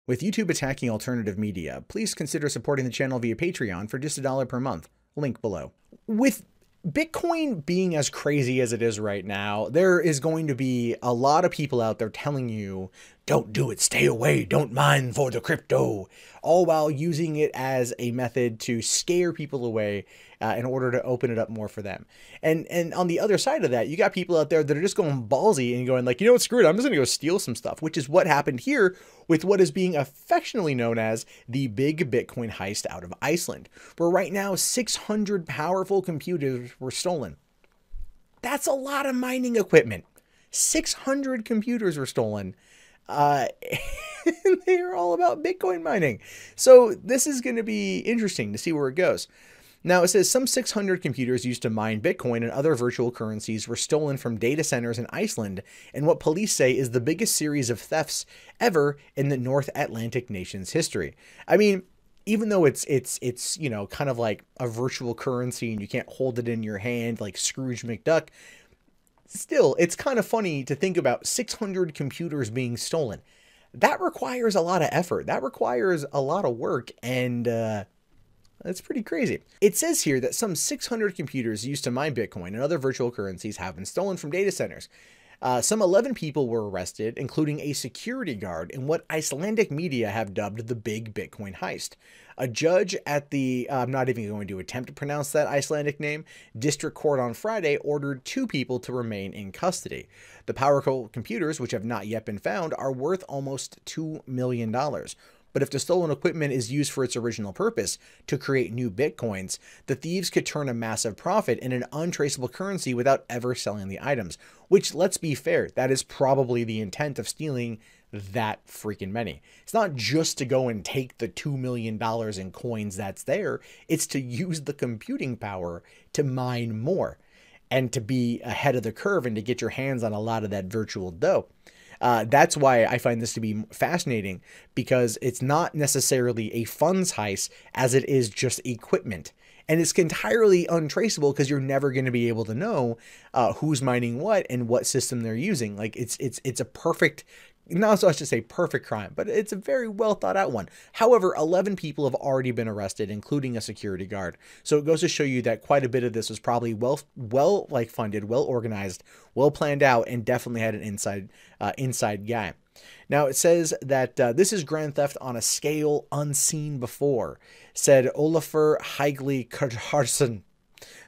With YouTube attacking alternative media, please consider supporting the channel via Patreon for just $1 per month. Link below. With Bitcoin being as crazy as it is right now, there is going to be a lot of people out there telling you, don't do it, stay away, don't mine for the crypto, all while using it as a method to scare people away in order to open it up more for them. And on the other side of that, you got people out there that are just going ballsy and going like, you know what, screw it, I'm just going to go steal some stuff, which is what happened here with what is being affectionately known as the Big Bitcoin Heist out of Iceland, where right now 600 powerful computers were stolen. That's a lot of mining equipment. 600 computers were stolen. And they are all about Bitcoin mining. So this is going to be interesting to see where it goes. Now, it says some 600 computers used to mine Bitcoin and other virtual currencies were stolen from data centers in Iceland in what police say is the biggest series of thefts ever in the North Atlantic nation's history. I mean, even though it's you know, kind of like a virtual currency and you can't hold it in your hand like Scrooge McDuck, still, it's kind of funny to think about 600 computers being stolen. That requires a lot of effort. That requires a lot of work, and that's pretty crazy. It says here that some 600 computers used to mine Bitcoin and other virtual currencies have been stolen from data centers. Some 11 people were arrested, including a security guard, in what Icelandic media have dubbed the Big Bitcoin Heist. A judge at the, I'm not even going to attempt to pronounce that Icelandic name, district court on Friday ordered 2 people to remain in custody. The powerful computers, which have not yet been found, are worth almost $2 million. But if the stolen equipment is used for its original purpose, to create new Bitcoins, the thieves could turn a massive profit in an untraceable currency without ever selling the items. Which, let's be fair, that is probably the intent of stealing that freaking many. It's not just to go and take the $2 million in coins that's there. It's to use the computing power to mine more and to be ahead of the curve and to get your hands on a lot of that virtual dough. That's why I find this to be fascinating, because it's not necessarily a funds heist as it is just equipment. And it's entirely untraceable because you're never going to be able to know who's mining what and what system they're using. Like it's a perfect, not so much to say perfect crime, but it's a very well thought out one. However, 11 people have already been arrested, including a security guard. So it goes to show you that quite a bit of this was probably well funded, well organized, well planned out, and definitely had an inside guy. Now, it says that this is grand theft on a scale unseen before, said Olafur Haigli Karlsson,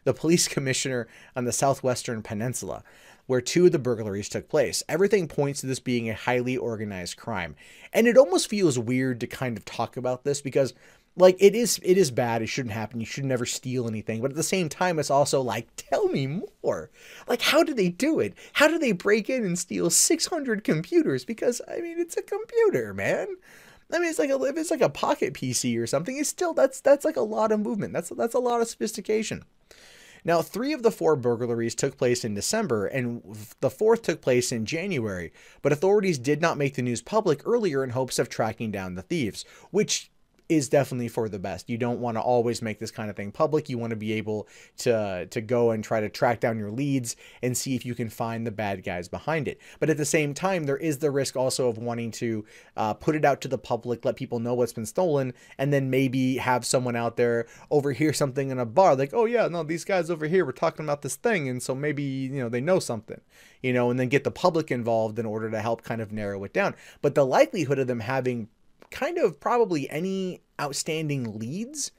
the police commissioner on the southwestern peninsula, where 2 of the burglaries took place. Everything points to this being a highly organized crime. And it almost feels weird to kind of talk about this because, like, it is bad. It shouldn't happen. You should never steal anything. But at the same time, it's also like, tell me more. Like, how did they do it? How did they break in and steal 600 computers? Because, I mean, it's a computer, man. I mean, it's like if it's like a pocket PC or something, it's still, that's like a lot of movement. That's a lot of sophistication. Now, 3 of the 4 burglaries took place in December, and the 4th took place in January, but authorities did not make the news public earlier in hopes of tracking down the thieves, which is definitely for the best. You don't want to always make this kind of thing public. You want to be able to go and try to track down your leads and see if you can find the bad guys behind it. But at the same time, there is the risk also of wanting to put it out to the public, let people know what's been stolen, and then maybe have someone out there overhear something in a bar like, oh yeah, no, these guys over here were talking about this thing, and so maybe, you know, they know something, you know, and then get the public involved in order to help kind of narrow it down. But the likelihood of them having kind of probably any outstanding leads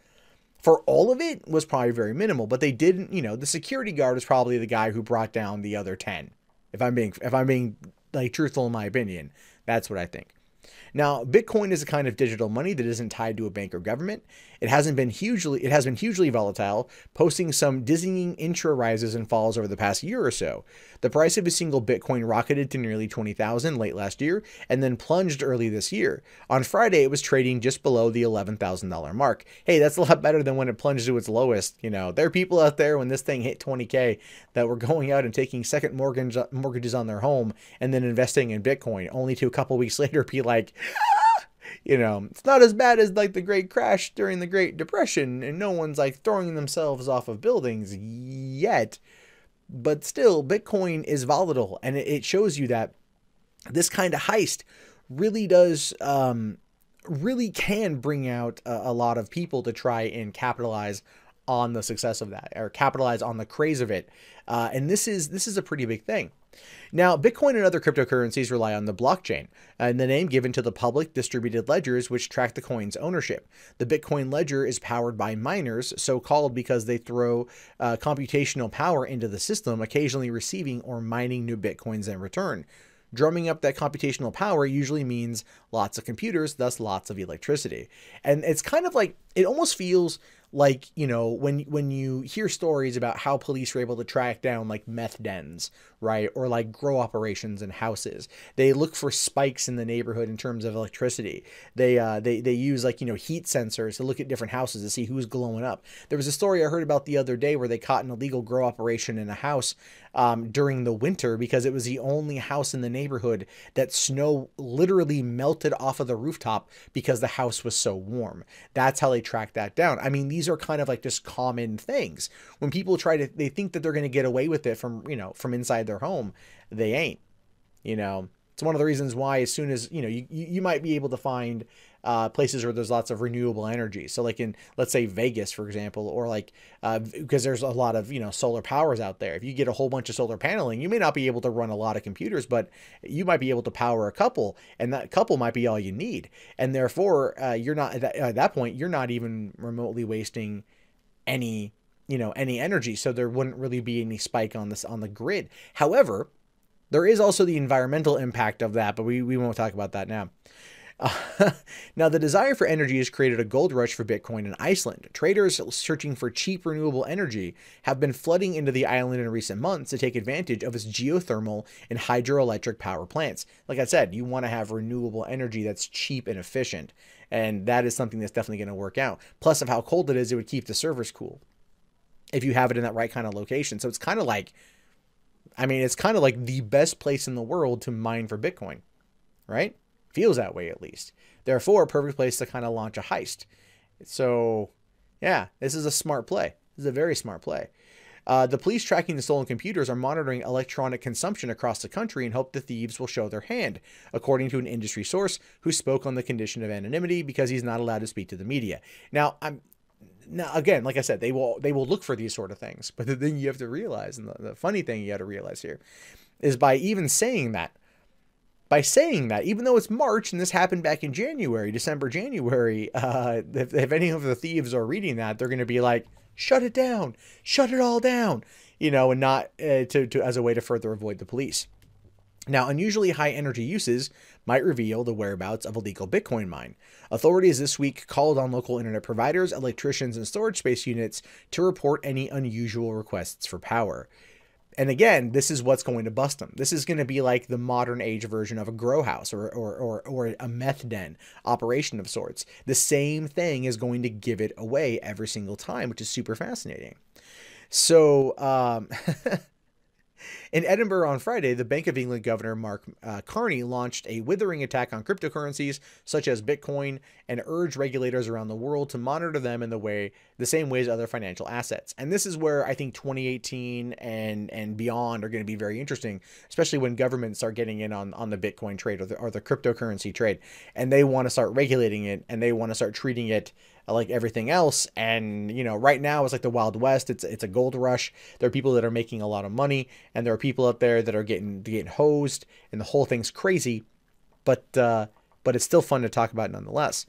for all of it was probably very minimal, but they didn't, you know, the security guard is probably the guy who brought down the other 10. If I'm being like truthful in my opinion, that's what I think. Now, Bitcoin is a kind of digital money that isn't tied to a bank or government. It has been hugely volatile, posting some dizzying intra-rises and falls over the past year or so. The price of a single Bitcoin rocketed to nearly 20,000 late last year and then plunged early this year. On Friday, it was trading just below the $11,000 mark. Hey, that's a lot better than when it plunged to its lowest. You know, there are people out there when this thing hit 20K that were going out and taking second mortgages on their home and then investing in Bitcoin, only to a couple weeks later be like, you know, it's not as bad as like the great crash during the Great Depression, and no one's like throwing themselves off of buildings yet. But still, Bitcoin is volatile, and it shows you that this kind of heist really does really can bring out a lot of people to try and capitalize on the success of that, or capitalize on the craze of it. And this is a pretty big thing. Now, Bitcoin and other cryptocurrencies rely on the blockchain, and the name given to the public distributed ledgers which track the coin's ownership. The Bitcoin ledger is powered by miners, so called because they throw computational power into the system, occasionally receiving or mining new Bitcoins in return. Drumming up that computational power usually means lots of computers, thus lots of electricity. And it's kind of like, it almost feels like, you know, when you hear stories about how police were able to track down like meth dens, right? Or like grow operations in houses. They look for spikes in the neighborhood in terms of electricity. They use like, you know, heat sensors to look at different houses to see who's glowing up. There was a story I heard about the other day where they caught an illegal grow operation in a house during the winter because it was the only house in the neighborhood that snow literally melted off of the rooftop because the house was so warm. That's how they tracked that down. I mean, these are kind of like just common things. When people they think that they're going to get away with it from, you know, from inside their home, they ain't. You know, it's one of the reasons why as soon as, you know, you might be able to find places where there's lots of renewable energy. So like in, let's say Vegas, for example, or like, because there's a lot of, you know, solar powers out there. If you get a whole bunch of solar paneling, you may not be able to run a lot of computers, but you might be able to power a couple, and that couple might be all you need. And therefore, you're not at that point, you're not even remotely wasting any, you know, any energy. So there wouldn't really be any spike on the grid. However, there is also the environmental impact of that, but we won't talk about that now. Now, the desire for energy has created a gold rush for Bitcoin in Iceland. Traders searching for cheap renewable energy have been flooding into the island in recent months to take advantage of its geothermal and hydroelectric power plants. Like I said, you want to have renewable energy that's cheap and efficient, and that is something that's definitely going to work out. Plus, of how cold it is, it would keep the servers cool if you have it in that right kind of location. So it's kind of like, I mean, it's kind of like the best place in the world to mine for Bitcoin, right? Feels that way, at least. Therefore, a perfect place to kind of launch a heist. So, yeah, this is a smart play. This is a very smart play. The police tracking the stolen computers are monitoring electronic consumption across the country and hope the thieves will show their hand, according to an industry source who spoke on the condition of anonymity because he's not allowed to speak to the media. Now, again, like I said, they will look for these sort of things. But the thing you have to realize, and the funny thing you got to realize here, is by saying that, even though it's March and this happened back in December, January, if any of the thieves are reading that, they're going to be like, shut it down, shut it all down, you know, and not as a way to further avoid the police. Now, unusually high energy uses might reveal the whereabouts of a legal Bitcoin mine. Authorities this week called on local internet providers, electricians, and storage space units to report any unusual requests for power. And again, this is what's going to bust them. This is going to be like the modern age version of a grow house or a meth den operation of sorts. The same thing is going to give it away every single time, which is super fascinating. So, in Edinburgh on Friday, the Bank of England Governor Mark Carney launched a withering attack on cryptocurrencies such as Bitcoin and urged regulators around the world to monitor them in the same way as other financial assets. And this is where I think 2018 and beyond are going to be very interesting, especially when governments are getting in on the Bitcoin trade or the cryptocurrency trade, and they want to start regulating it and they want to start treating it like everything else. And, you know, right now it's like the Wild West. It's a gold rush. There are people that are making a lot of money, and there are people out there that are getting hosed, and the whole thing's crazy. But it's still fun to talk about nonetheless.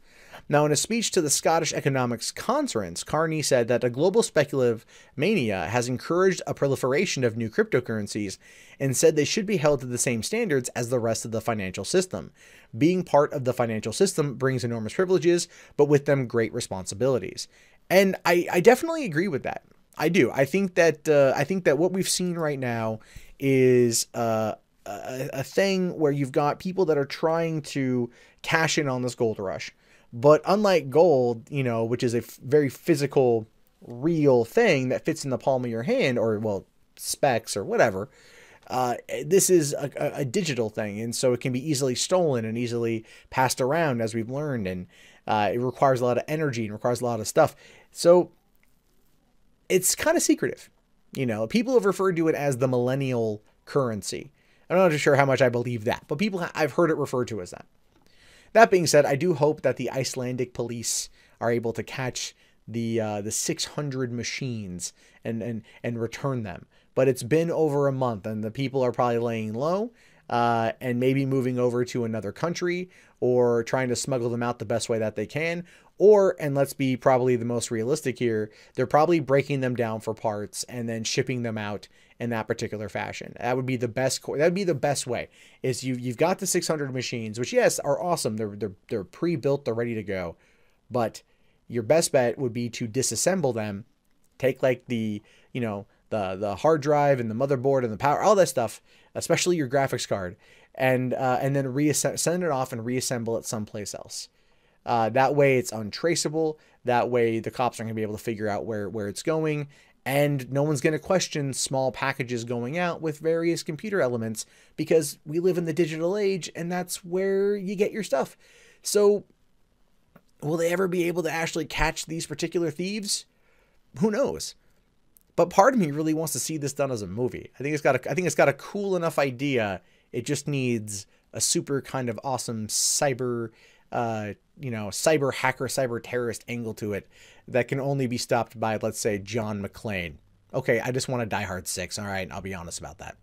Now, in a speech to the Scottish Economics Conference, Carney said that a global speculative mania has encouraged a proliferation of new cryptocurrencies and said they should be held to the same standards as the rest of the financial system. Being part of the financial system brings enormous privileges, but with them great responsibilities. And I definitely agree with that. I do. I think that what we've seen right now is a thing where you've got people that are trying to cash in on this gold rush. But unlike gold, you know, which is a very physical, real thing that fits in the palm of your hand, or, well, specs or whatever, this is a digital thing. And so it can be easily stolen and easily passed around, as we've learned. And it requires a lot of energy and requires a lot of stuff. So it's kind of secretive. You know, people have referred to it as the millennial currency. I'm not sure how much I believe that, but I've heard it referred to as that. That being said, I do hope that the Icelandic police are able to catch the 600 machines and return them. But it's been over a month, and the people are probably laying low, and maybe moving over to another country, or trying to smuggle them out the best way that they can. Or, and let's be probably the most realistic here, they're probably breaking them down for parts and then shipping them out in that particular fashion. That would be the best. That would be the best way. Is you've got the 600 machines, which yes are awesome. They're pre-built. They're ready to go. But your best bet would be to disassemble them, take like the the hard drive and the motherboard and the power, all that stuff, especially your graphics card, and then send it off and reassemble it someplace else. That way it's untraceable. That way the cops aren't gonna be able to figure out where it's going, and no one's gonna question small packages going out with various computer elements, because we live in the digital age and that's where you get your stuff. So will they ever be able to actually catch these particular thieves? Who knows? But part of me really wants to see this done as a movie. I think it's got a cool enough idea. It just needs a super kind of awesome cyber cyber hacker, cyber terrorist angle to it that can only be stopped by, let's say, John McClane. Okay, I just want a Die Hard 6. All right, I'll be honest about that.